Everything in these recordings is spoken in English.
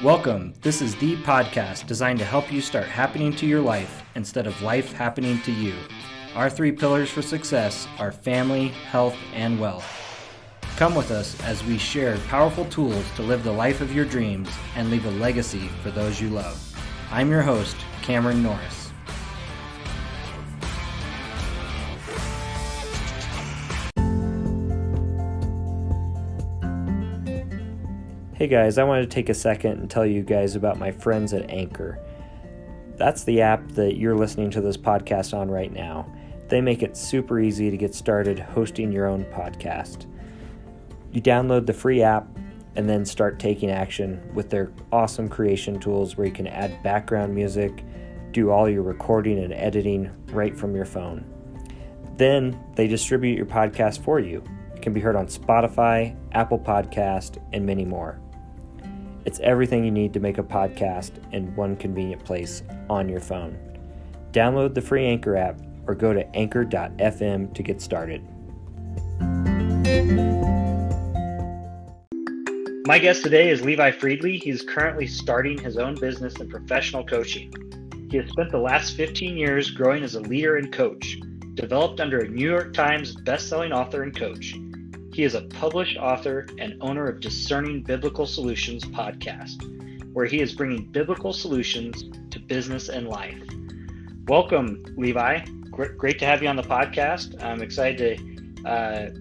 Welcome. This is the podcast designed to help you start happening to your life instead of life happening to you. Our 3 pillars for success are family, health, and wealth. Come with us as we share powerful tools to live the life of your dreams and leave a legacy for those you love. I'm your host, Cameron Norris. Hey guys, I wanted to take a second and tell you guys about my friends at Anchor. That's the app that you're listening to this podcast on right now. They make it super easy to get started hosting your own podcast. You download the free app and then start taking action with their awesome creation tools where you can add background music, do all your recording and editing right from your phone. Then they distribute your podcast for you. It can be heard on Spotify, Apple Podcast, and many more. It's everything you need to make a podcast in one convenient place on your phone. Download the free Anchor app or go to anchor.fm to get started. My guest today is Levi Friedly. He's currently starting his own business in professional coaching. He has spent the last 15 years growing as a leader and coach, developed under a New York Times best-selling author and coach. He is a published author and owner of Discerning Biblical Solutions Podcast, where he is bringing biblical solutions to business and life. Welcome, Levi. Great to have you on the podcast. I'm excited to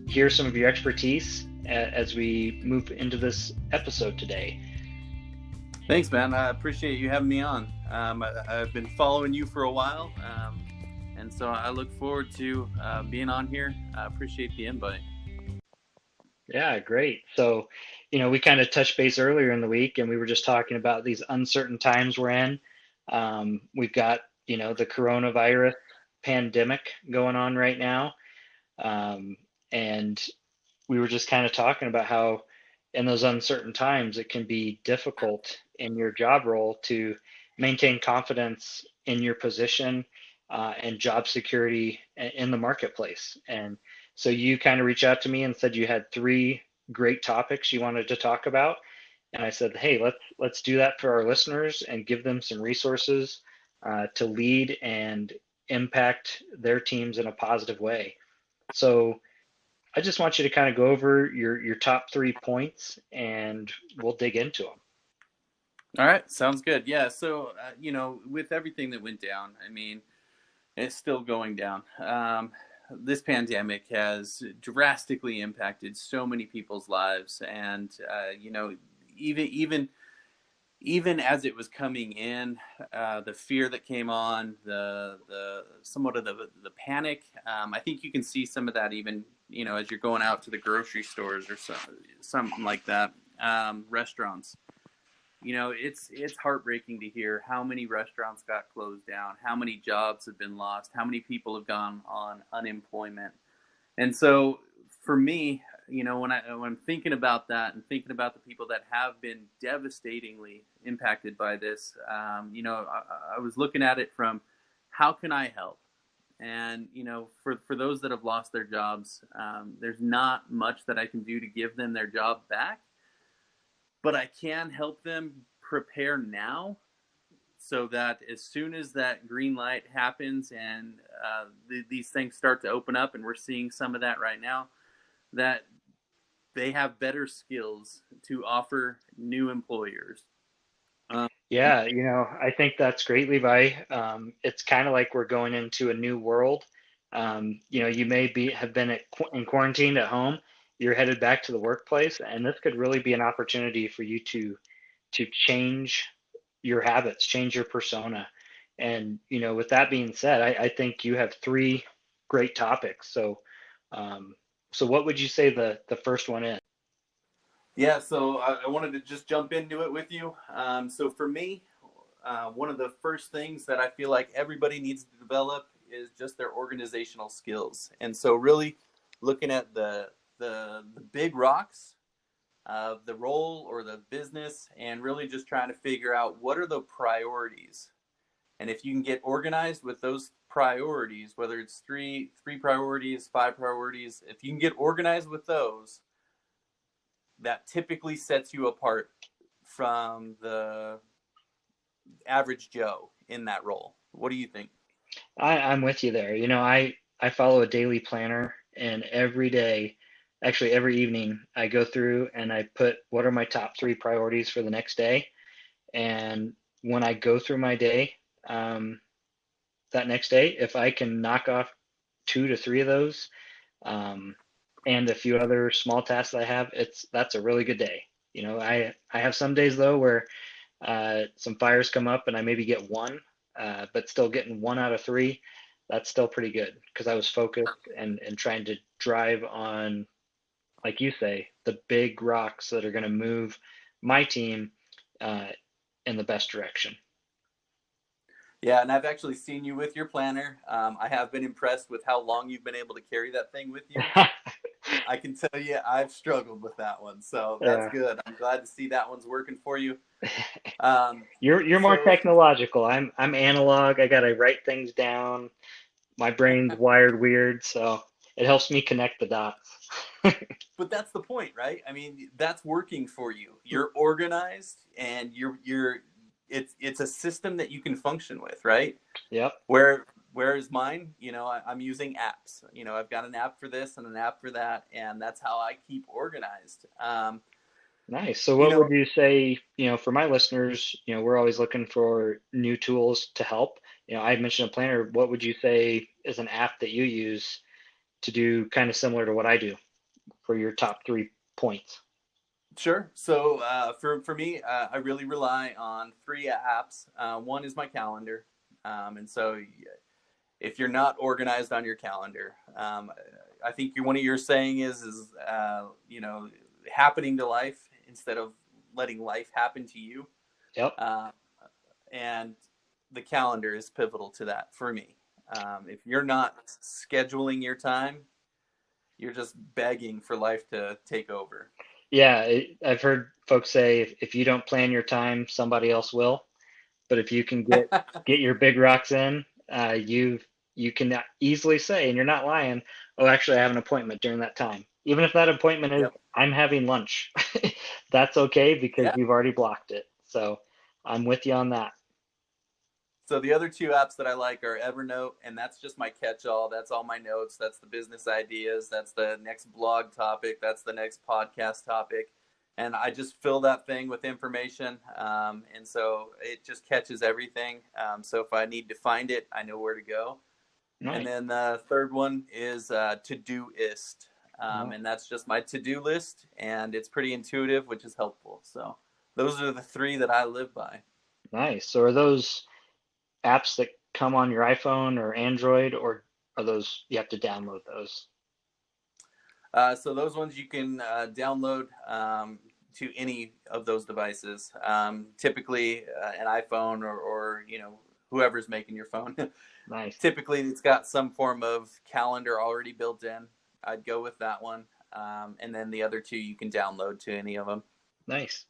hear some of your expertise as we move into this episode today. Thanks, man. I appreciate you having me on. I've been following you for a while, and so I look forward to being on here. I appreciate the invite. Yeah, great. So, we kind of touched base earlier in the week and we were just talking about these uncertain times we're in. We've got, the coronavirus pandemic going on right now. And we were just kind of talking about how in those uncertain times, it can be difficult in your job role to maintain confidence in your position and job security in the marketplace. And so you kind of reached out to me and said you had 3 great topics you wanted to talk about. And I said, hey, let's do that for our listeners and give them some resources to lead and impact their teams in a positive way. So I just want you to kind of go over your top 3 points and we'll dig into them. All right. Sounds good. Yeah. So, with everything that went down, it's still going down. This pandemic has drastically impacted so many people's lives, and even as it was coming in, the fear that came on, the somewhat of the panic. I think you can see some of that even as you're going out to the grocery stores or something like that. Restaurants. It's heartbreaking to hear how many restaurants got closed down, how many jobs have been lost, how many people have gone on unemployment. And so for me, when I'm thinking about that and thinking about the people that have been devastatingly impacted by this, I was looking at it from how can I help? And, for those that have lost their jobs, there's not much that I can do to give them their job back. But I can help them prepare now so that as soon as that green light happens and these things start to open up, and we're seeing some of that right now, that they have better skills to offer new employers. Yeah, I think that's great, Levi. It's kind of like we're going into a new world. You may have been in quarantine at home. You're headed back to the workplace, and this could really be an opportunity for you to change your habits, change your persona. And, with that being said, I think you have 3 great topics. So what would you say the first one is? Yeah, so I wanted to just jump into it with you. So for me, one of the first things that I feel like everybody needs to develop is just their organizational skills. And so really looking at the big rocks of the role or the business and really just trying to figure out what are the priorities. And if you can get organized with those priorities, whether it's three priorities, 5 priorities, if you can get organized with those, that typically sets you apart from the average Joe in that role. What do you think? I'm with you there. I follow a daily planner, and every day, actually every evening, I go through and I put what are my top three priorities for the next day. And when I go through my day, um, that next day, if I can knock off two to three of those, um, and a few other small tasks I have, that's a really good day. I have some days though where some fires come up and I maybe get one, but still getting one out of three, that's still pretty good because I was focused and trying to drive on, like you say, the big rocks that are going to move my team uh, in the best direction. Yeah, and I've actually seen you with your planner. I have been impressed with how long you've been able to carry that thing with you. I can tell you I've struggled with that one, so that's Yeah. good. I'm glad to see that one's working for you. You're more So, technological. I'm analog. I gotta write things down. My brain's wired weird, so it helps me connect the dots. but that's the point, right? I mean, that's working for you. You're organized, and it's a system that you can function with, right? Yep. Whereas mine, I'm using apps. I've got an app for this and an app for that, and that's how I keep organized. Nice. So You what would know, you say, for my listeners, we're always looking for new tools to help. I mentioned a planner. What would you say is an app that you use to do kind of similar to what I do for your top 3 points? Sure. So for me, I really rely on three apps. One is my calendar, and so if you're not organized on your calendar, I think one of your saying is happening to life instead of letting life happen to you. Yep. And the calendar is pivotal to that for me. If you're not scheduling your time, you're just begging for life to take over. Yeah, I've heard folks say if you don't plan your time, somebody else will. But if you can get your big rocks in, you can easily say, and you're not lying, oh, actually, I have an appointment during that time. Even if that appointment is Yep. I'm having lunch, that's okay because Yeah. you've already blocked it. So I'm with you on that. So the other two apps that I like are Evernote, and that's just my catch-all. That's all my notes. That's the business ideas. That's the next blog topic. That's the next podcast topic. And I just fill that thing with information. And so it just catches everything. So if I need to find it, I know where to go. And Nice. then the third one is Todoist. And that's just my to-do list. And it's pretty intuitive, which is helpful. So those are the three that I live by. Nice. So are those apps that come on your iPhone or Android, or are those you have to download those? So those ones you can download to any of those devices. Typically, an iPhone or whoever's making your phone. Nice. Typically, it's got some form of calendar already built in. I'd go with that one, and then the other two you can download to any of them. Nice.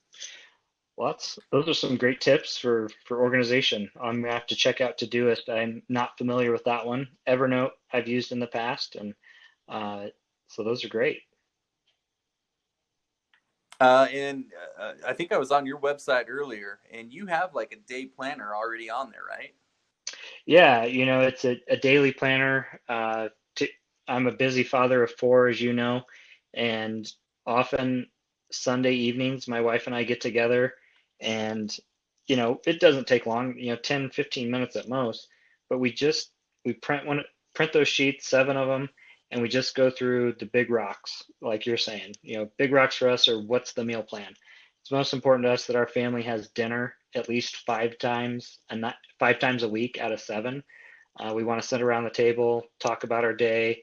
Well, those are some great tips for organization. I'm gonna have to check out Todoist. I'm not familiar with that one. Evernote I've used in the past, and uh, so those are great. And I think I was on your website earlier, and you have like a day planner already on there, right? Yeah, it's a daily planner. I'm a busy father of four, as you know, and often Sunday evenings, my wife and I get together, and it doesn't take long, 10, 15 minutes at most, but we print those sheets, 7 of them, and we just go through the big rocks, like you're saying. Big rocks for us are what's the meal plan. It's most important to us that our family has dinner at least 5 times a night, 5 times a week out of 7. We want to sit around the table, talk about our day,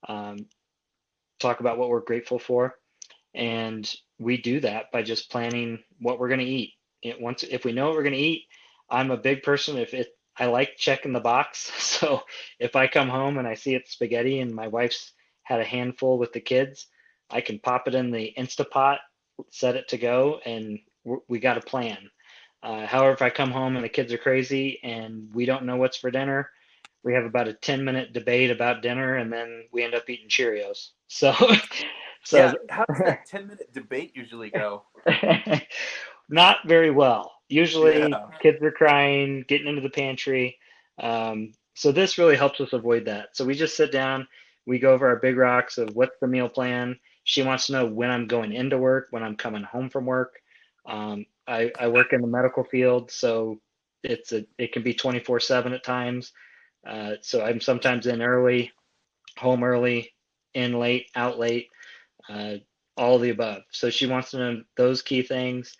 um, talk about what we're grateful for, and we do that by just planning what we're going to eat. If we know what we're going to eat, I'm a big person. I like checking the box. So if I come home and I see it's spaghetti and my wife's had a handful with the kids, I can pop it in the Instapot, set it to go, and we got a plan. However, if I come home and the kids are crazy and we don't know what's for dinner, we have about a 10-minute debate about dinner, and then we end up eating Cheerios. So, so Yeah. How does that 10-minute debate usually go? Not very well. Usually, Yeah. kids are crying, getting into the pantry. So this really helps us avoid that. So we just sit down, we go over our big rocks of what's the meal plan. She wants to know when I'm going into work, when I'm coming home from work. I work in the medical field, so it can be 24/7 at times. So I'm sometimes in early, home early, in late, out late, uh, all of the above. So she wants to know those key things.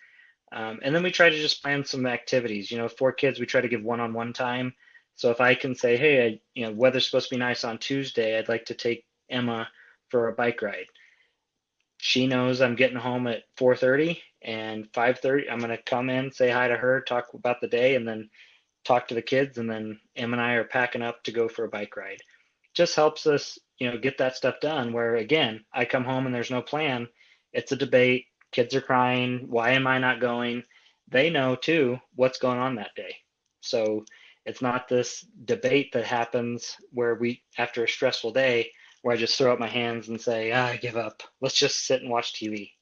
And then we try to just plan some activities. For kids, we try to give one-on-one time. So if I can say, hey, weather's supposed to be nice on Tuesday, I'd like to take Emma for a bike ride. She knows I'm getting home at 4:30 and 5:30. I'm going to come in, say hi to her, talk about the day, and then talk to the kids. And then Em and I are packing up to go for a bike ride. Just helps us, get that stuff done. Where again, I come home and there's no plan. It's a debate. Kids are crying. Why am I not going? They know too what's going on that day. So it's not this debate that happens where after a stressful day, where I just throw up my hands and say, I give up. Let's just sit and watch TV.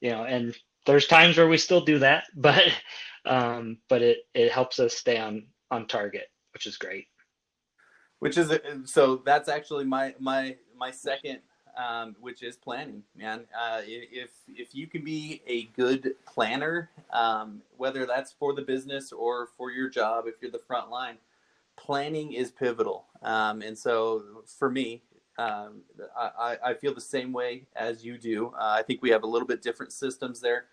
And there's times where we still do that, but it helps us stay on target, which is great. Which is so that's actually my second, which is planning, man. If you can be a good planner, whether that's for the business or for your job, if you're the front line, planning is pivotal. And so for me, I feel the same way as you do. I think we have a little bit different systems there.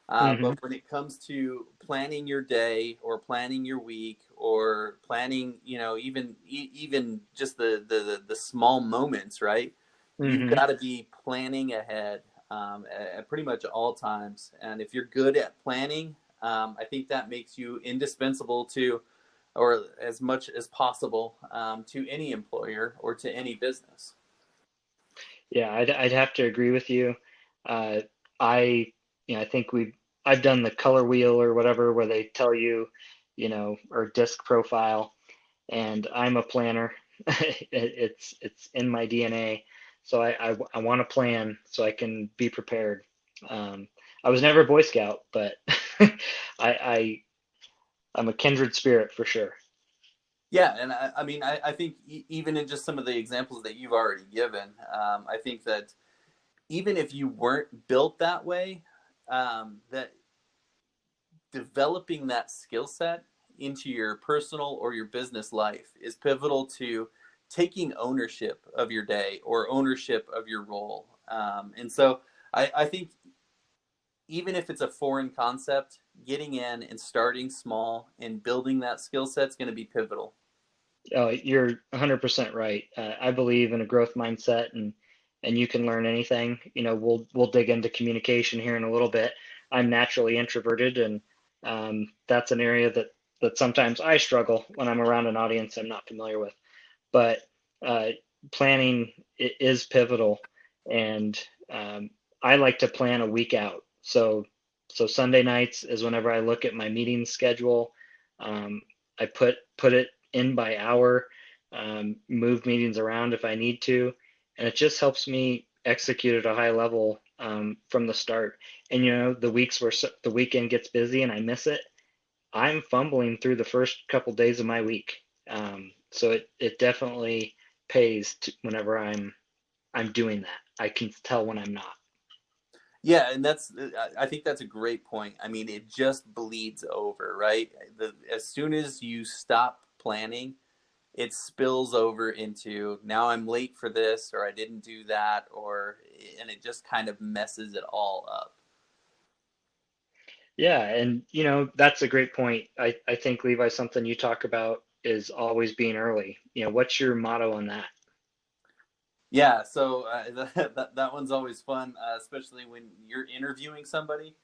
Hmm. But when it comes to planning your day or planning your week or planning, even just the small moments, right? You've Hmm. got to be planning ahead at pretty much all times. And if you're good at planning, I think that makes you indispensable to, or as much as possible, to any employer or to any business. Yeah, I'd have to agree with you. Uh, I, I think I've done the color wheel or whatever where they tell you, or disc profile, and I'm a planner. It's in my DNA. So I want to plan so I can be prepared. Um, I was never a Boy Scout, but I'm a kindred spirit for sure. Yeah, and I mean, I think even in just some of the examples that you've already given, I think that even if you weren't built that way, that developing that skill set into your personal or your business life is pivotal to taking ownership of your day or ownership of your role. And so I think even if it's a foreign concept, getting in and starting small and building that skill set is going to be pivotal. Oh, you're 100% right. I believe in a growth mindset, and you can learn anything. We'll dig into communication here in a little bit. I'm naturally introverted, and that's an area that sometimes I struggle when I'm around an audience I'm not familiar with. But uh, planning is pivotal, and um, I like to plan a week out. So Sunday nights is whenever I look at my meeting schedule. Um, I put it in by hour, move meetings around if I need to, and it just helps me execute at a high level from the start. And the weeks where the weekend gets busy and I miss it, I'm fumbling through the first couple days of my week. So it definitely pays whenever I'm doing that. I can tell when I'm not. Yeah, and I think that's a great point. I mean, it just bleeds over, right? As soon as you stop planning, it spills over into now I'm late for this or I didn't do that and it just kind of messes it all up. Yeah, and that's a great point. I think Levi, something you talk about is always being early. What's your motto on that? Yeah, so that one's always fun, especially when you're interviewing somebody.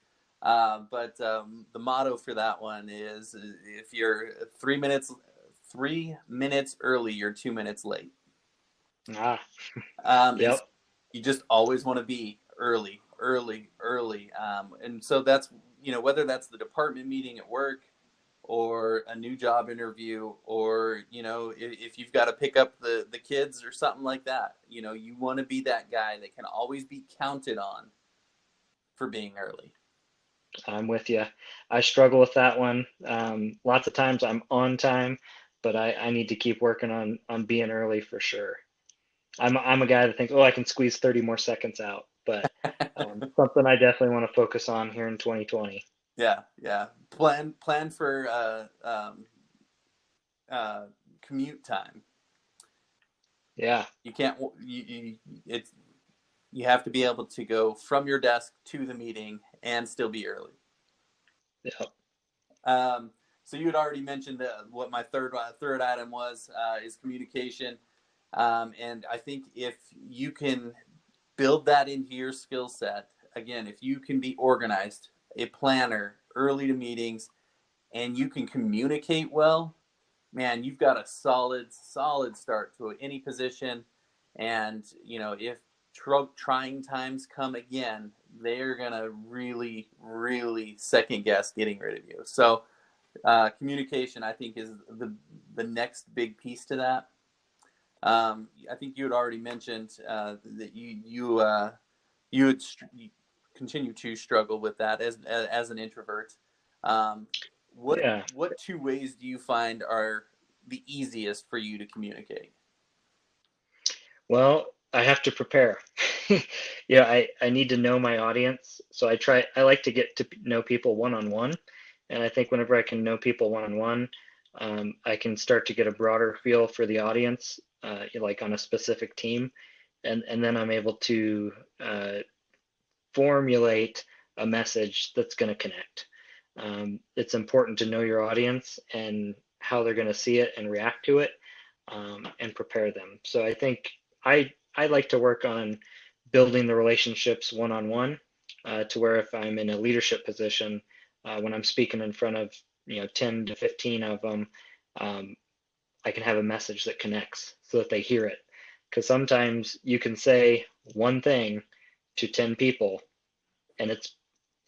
But the motto for that one is if you're 3 minutes early, you're 2 minutes late. Ah, And so yep. you just always want to be early, early, early. And so that's, whether that's the department meeting at work or a new job interview, or, if you've got to pick up the kids or something like that, you want to be that guy that can always be counted on for being early. I'm with you. I struggle with that one. Lots of times I'm on time, but I need to keep working on being early for sure. I'm a guy that thinks, oh, I can squeeze 30 more seconds out, but something I definitely want to focus on here in 2020. Yeah, yeah. Plan for uh, commute time. Yeah. You can't. It's you have to be able to go from your desk to the meeting and still be early. Yep. So you had already mentioned what my third item was is communication, and I think if you can build that into your skill set, again, if you can be organized, a planner, early to meetings, and you can communicate well, man, you've got a solid start to any position. And if trying times come again, they're gonna really second guess getting rid of you. So communication, I think, is the next big piece to that. I think you had already mentioned that you would continue to struggle with that as an introvert. Um, Yeah. what two ways do you find are the easiest for you to communicate? Well, I have to prepare. I need to know my audience. So I like to get to know people one-on-one. And I think whenever I can know people one-on-one, I can start to get a broader feel for the audience, like on a specific team. And then I'm able to formulate a message that's going to connect. It's important to know your audience and how they're going to see it and react to it, and prepare them. So I think I like to work on building the relationships one on one, to where if I'm in a leadership position, when I'm speaking in front of 10 to 15 of them, um, I can have a message that connects so that they hear it. Because sometimes you can say one thing to 10 people and it's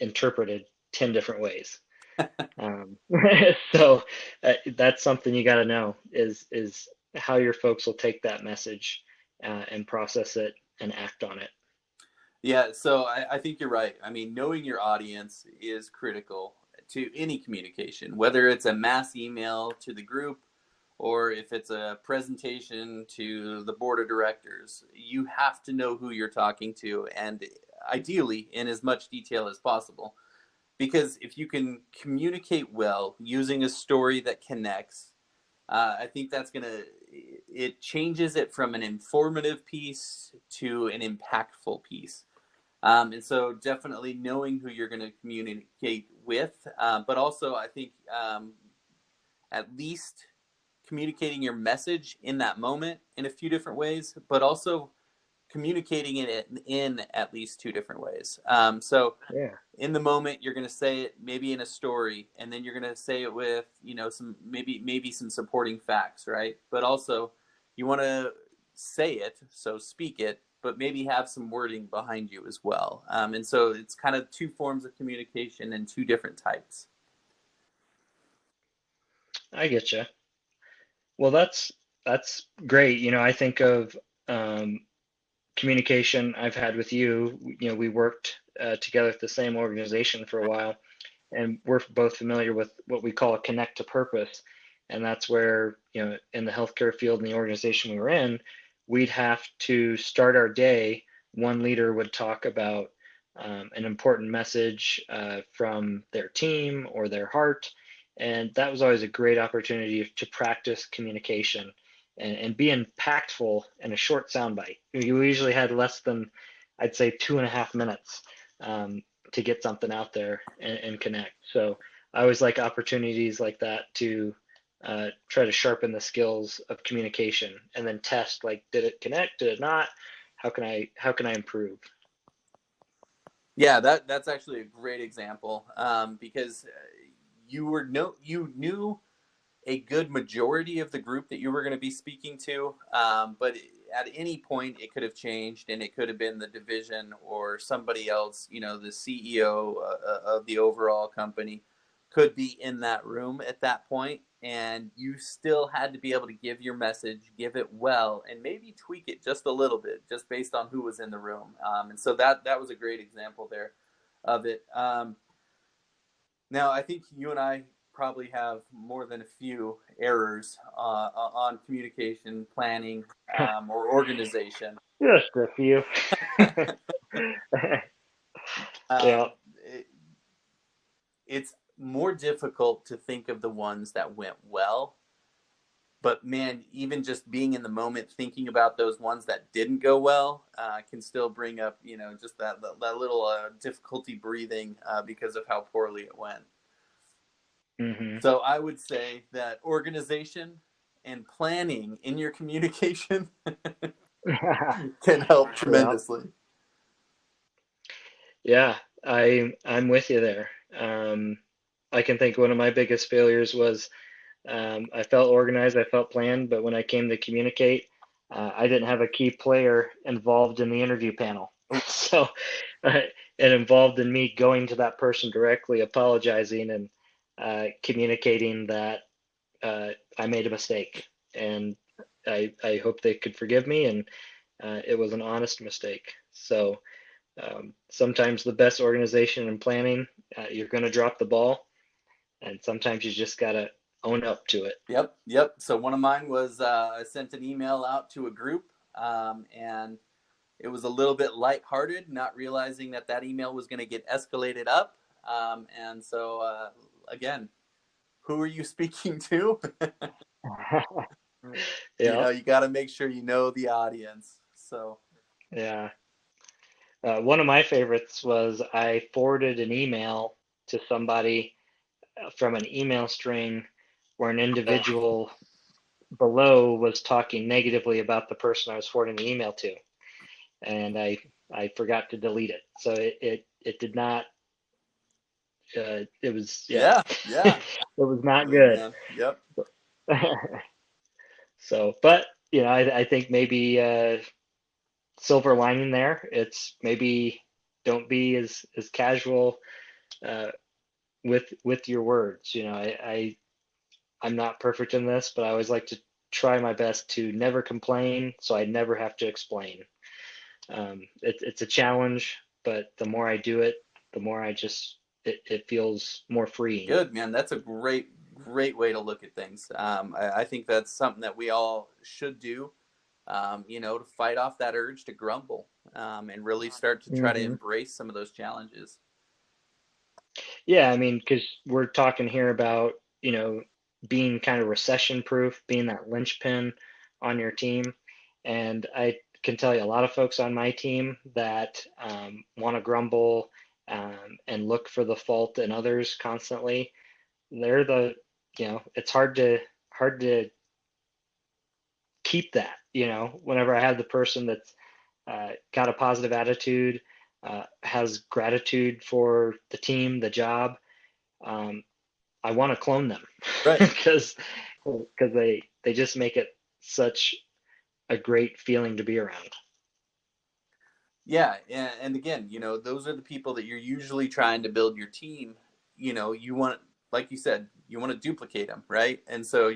interpreted 10 different ways. Um, so that's something you got to know is how your folks will take that message, and process it and act on it. Yeah, so I think you're right. I mean, knowing your audience is critical to any communication, whether it's a mass email to the group or if it's a presentation to the board of directors. You have to know who you're talking to, and ideally in as much detail as possible. Because if you can communicate well using a story that connects, I think it changes it from an informative piece to an impactful piece. And so definitely knowing who you're going to communicate with, but also I think at least communicating your message in that moment in a few different ways, but also communicating it in at least two different ways. So Yeah. in the moment, you're going to say it maybe in a story, and then you're going to say it with some maybe some supporting facts, right? But also you want to say it, so speak it, but maybe have some wording behind you as well. And so it's kind of two forms of communication and two different types. I get you. Well, that's great. I think of, um, communication I've had with you. We worked together at the same organization for a while, and we're both familiar with what we call a connect to purpose. And that's where, in the healthcare field and the organization we were in, we'd have to start our day. One leader would talk about an important message from their team or their heart. And that was always a great opportunity to practice communication and be impactful in a short soundbite. We usually had less than, I'd say, 2.5 minutes, to get something out there and connect. So I always like opportunities like that to try to sharpen the skills of communication and then test, like, did it connect? Did it not? How can I improve? Yeah, that's actually a great example, because you knew a good majority of the group that you were going to be speaking to, but at any point it could have changed, and it could have been the division or somebody else. The CEO of the overall company could be in that room at that point, and you still had to be able to give your message, give it well, and maybe tweak it just a little bit, just based on who was in the room. And so that was a great example there of it. Now, I think you and I probably have more than a few errors on communication, planning, or organization. Just a few. Yeah. um, it, it's more difficult to think of the ones that went well. But man, even just being in the moment, thinking about those ones that didn't go well, can still bring up, just that little difficulty breathing because of how poorly it went. Mm-hmm. So I would say that organization and planning in your communication can help Yeah. tremendously. Yeah, I'm with you there. I can think one of my biggest failures was I felt organized, I felt planned, but when I came to communicate, I didn't have a key player involved in the interview panel. So it involved in me going to that person directly, apologizing and communicating that I made a mistake, and I hope they could forgive me, and it was an honest mistake. So sometimes the best organization and planning, you're going to drop the ball, and sometimes you just got to own up to it. Yep. So one of mine was I sent an email out to a group, and it was a little bit lighthearted, not realizing that email was going to get escalated up. And so, again, who are you speaking to? Yeah, You got to make sure you know the audience. So, yeah. One of my favorites was I forwarded an email to somebody from an email string where an individual below was talking negatively about the person I was forwarding the email to, and I forgot to delete it. So it did not. It was, yeah, yeah, it was not absolutely, good. man. Yep. So, but I think maybe silver lining there. It's maybe don't be as casual uh, with your words. I'm not perfect in this, but I always like to try my best to never complain, so I never have to explain. It's a challenge, but the more I do it, the more it feels more freeing. Good, man. That's a great way to look at things. I think that's something that we all should do, to fight off that urge to grumble, and really start to try to Hmm. embrace some of those challenges. Yeah, I mean, because we're talking here about, being kind of recession proof, being that linchpin on your team. And I can tell you a lot of folks on my team that want to grumble and look for the fault in others constantly. They're it's hard to keep that, whenever I have the person that's got a positive attitude, has gratitude for the team, the job. Um, I want to clone them Right. because they just make it such a great feeling to be around. Yeah, and again, those are the people that you're usually trying to build your team. You want, like you said, you want to duplicate them, right? And so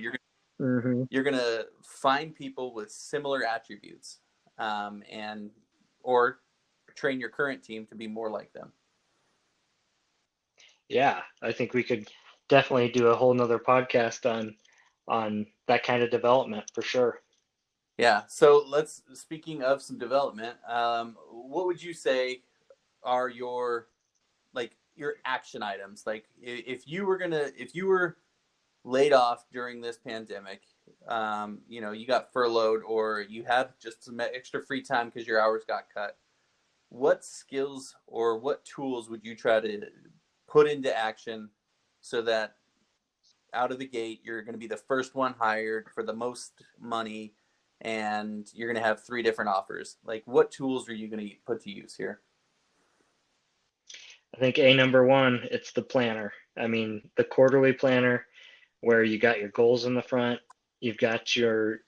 Hmm. you're gonna find people with similar attributes, and or train your current team to be more like them. Yeah, I think we could definitely do a whole nother podcast on that kind of development for sure. Yeah. So speaking of some development, what would you say are your action items? Like if you were laid off during this pandemic, you got furloughed or you had just some extra free time because your hours got cut. What skills or what tools would you try to put into action so that out of the gate you're going to be the first one hired for the most money and you're going to have three different offers? Like, what tools are you going to put to use here? I think number one, it's the planner. I mean, the quarterly planner where you got your goals in the front, you've got your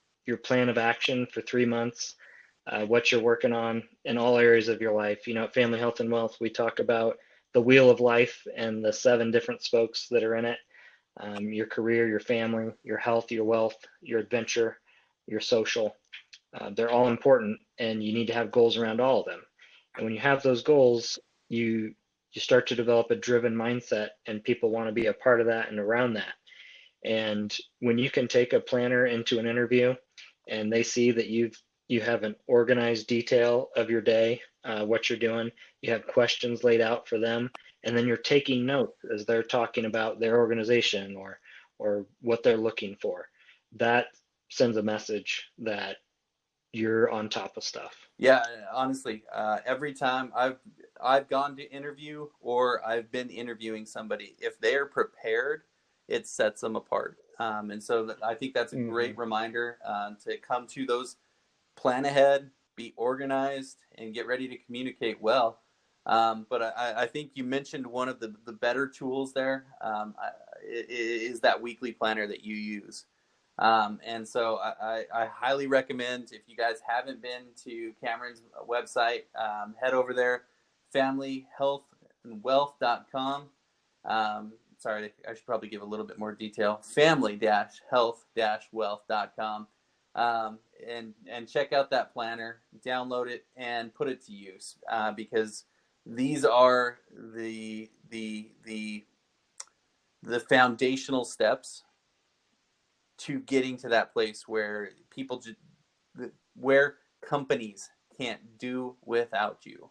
plan of action for 3 months, what you're working on in all areas of your life. At Family Health and Wealth, we talk about the wheel of life and the 7 different spokes that are in it. Your career, your family, your health, your wealth, your adventure, your social. They're all important, and you need to have goals around all of them. And when you have those goals, you you start to develop a driven mindset, and people want to be a part of that and around that. And when you can take a planner into an interview and they see that you have an organized detail of your day, what you're doing, you have questions laid out for them, and then you're taking notes as they're talking about their organization or what they're looking for. That sends a message that you're on top of stuff. Yeah, honestly, every time I've gone to interview or I've been interviewing somebody, if they are prepared, it sets them apart. And so I think that's a great reminder to come to those, plan ahead, be organized, and get ready to communicate well. But I think you mentioned one of the better tools there is that weekly planner that you use. And so I highly recommend, if you guys haven't been to Cameron's website, head over there, familyhealthandwealth.com. Sorry, I should probably give a little bit more detail. family-health-wealth.com. And check out that planner, download it, and put it to use, because these are the foundational steps to getting to that place where where companies can't do without you.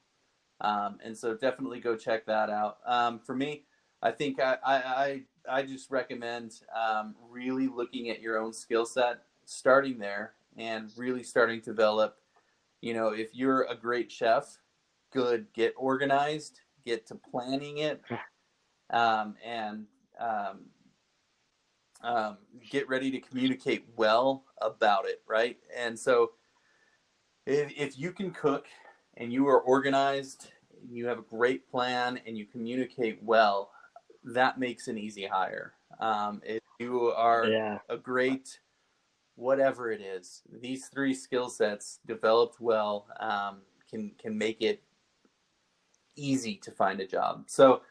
And so definitely go check that out. For me, I think I just recommend really looking at your own skill set, starting there, and really starting to develop. If you're a great chef, good, get organized, get to planning it, and get ready to communicate well about it, right? And so if you can cook and you are organized, you have a great plan, and you communicate well, that makes an easy hire. If you are a great whatever it is, these three skill sets developed well can make it easy to find a job. So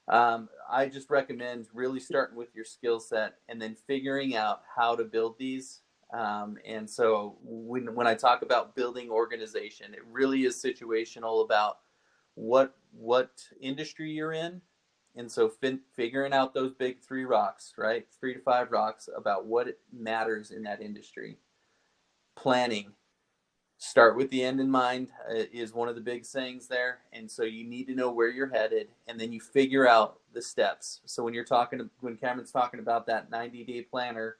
I just recommend really starting with your skill set and then figuring out how to build these. And so when I talk about building organization, it really is situational about what industry you're in. And so figuring out those big 3 rocks, right? 3 to 5 rocks about what matters in that industry. Planning. Start with the end in mind is one of the big sayings there. And so you need to know where you're headed, and then you figure out the steps. So when Cameron's talking about that 90-day planner,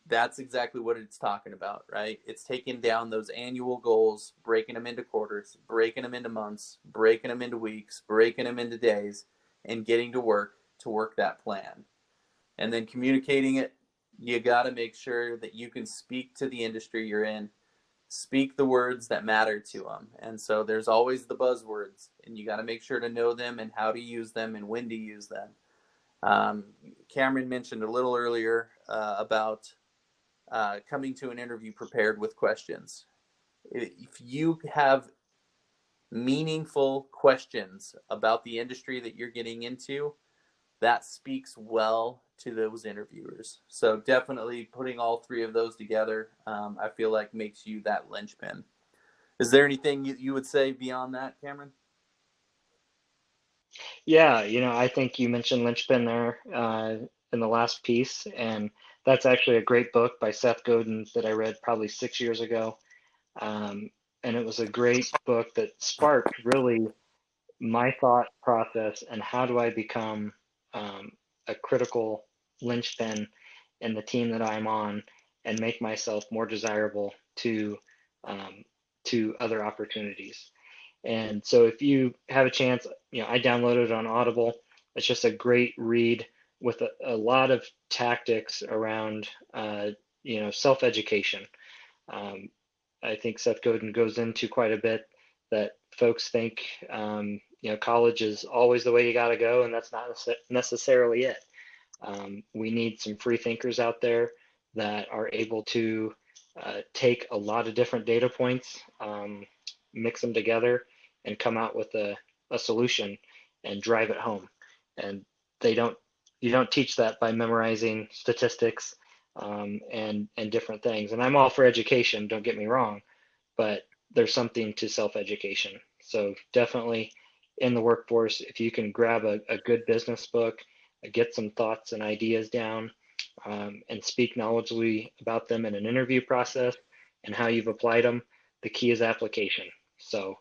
that's exactly what it's talking about, right? It's taking down those annual goals, breaking them into quarters, breaking them into months, breaking them into weeks, breaking them into days, and getting to work that plan. And then communicating it, you got to make sure that you can speak to the industry you're in, speak the words that matter to them. And so there's always the buzzwords, and you got to make sure to know them and how to use them and when to use them. Cameron mentioned a little earlier about coming to an interview prepared with questions. If you have meaningful questions about the industry that you're getting into, that speaks well to those interviewers. So definitely putting all 3 of those together, I feel like makes you that linchpin. Is there anything you would say beyond that, Cameron? Yeah, I think you mentioned Linchpin there in the last piece, and that's actually a great book by Seth Godin that I read probably 6 years ago. And it was a great book that sparked really my thought process and how do I become a critical linchpin in the team that I'm on and make myself more desirable to other opportunities. And so if you have a chance, I downloaded it on Audible. It's just a great read with a lot of tactics around, self-education. I think Seth Godin goes into quite a bit that folks think, college is always the way you got to go, and that's not necessarily it. We need some free thinkers out there that are able to take a lot of different data points, mix them together, and come out with a solution and drive it home. And you don't teach that by memorizing statistics and different things. And I'm all for education, don't get me wrong, but there's something to self-education. So definitely in the workforce, if you can grab a good business book, get some thoughts and ideas down, and speak knowledgeably about them in an interview process and how you've applied them, the key is application. So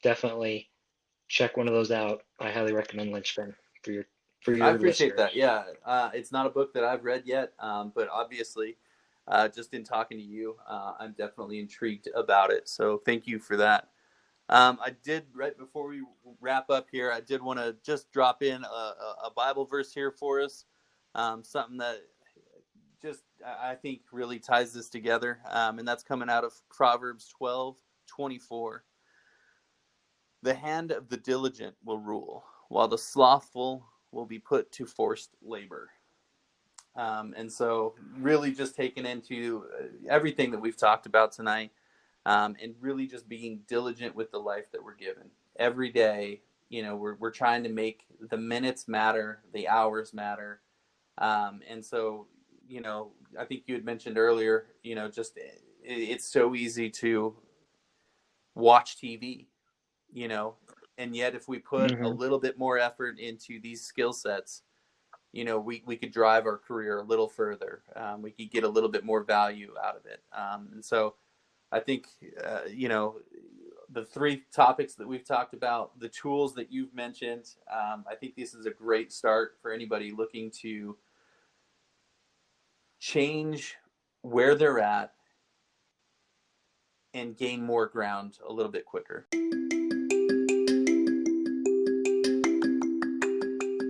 definitely check one of those out. I highly recommend Linchpin for your I appreciate listeners. that. Yeah, it's not a book that I've read yet, but obviously, just in talking to you, I'm definitely intrigued about it. So thank you for that. I did, right before we wrap up here, I did want to just drop in a Bible verse here for us, something that just I think really ties this together, and that's coming out of Proverbs 12:24. The hand of the diligent will rule, while the slothful will be put to forced labor. And so really just taking into everything that we've talked about tonight, and really just being diligent with the life that we're given. Every day, we're trying to make the minutes matter, the hours matter. And so, I think you had mentioned earlier, just it's so easy to watch TV, and yet if we put a little bit more effort into these skill sets, we could drive our career a little further. We could get a little bit more value out of it. And so I think, the three topics that we've talked about, the tools that you've mentioned, I think this is a great start for anybody looking to change where they're at and gain more ground a little bit quicker.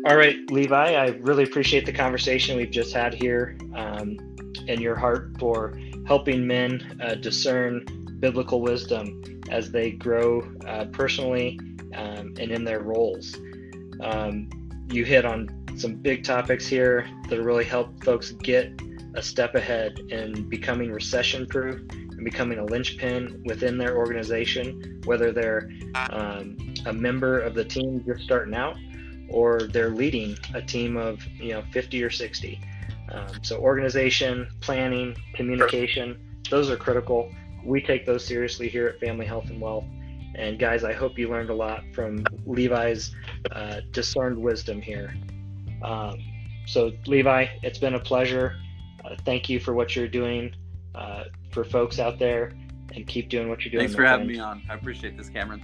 All right, Levi, I really appreciate the conversation we've just had here, and your heart for helping men discern biblical wisdom as they grow personally and in their roles. You hit on some big topics here that really help folks get a step ahead in becoming recession-proof and becoming a linchpin within their organization, whether they're a member of the team just starting out or they're leading a team of 50 or 60. So organization, planning, communication, those are critical. We take those seriously here at Family Health and Wealth. And guys, I hope you learned a lot from Levi's discerned wisdom here. So Levi, it's been a pleasure. Thank you for what you're doing for folks out there, and keep doing what you're doing. Thanks for having me on. I appreciate this, Cameron.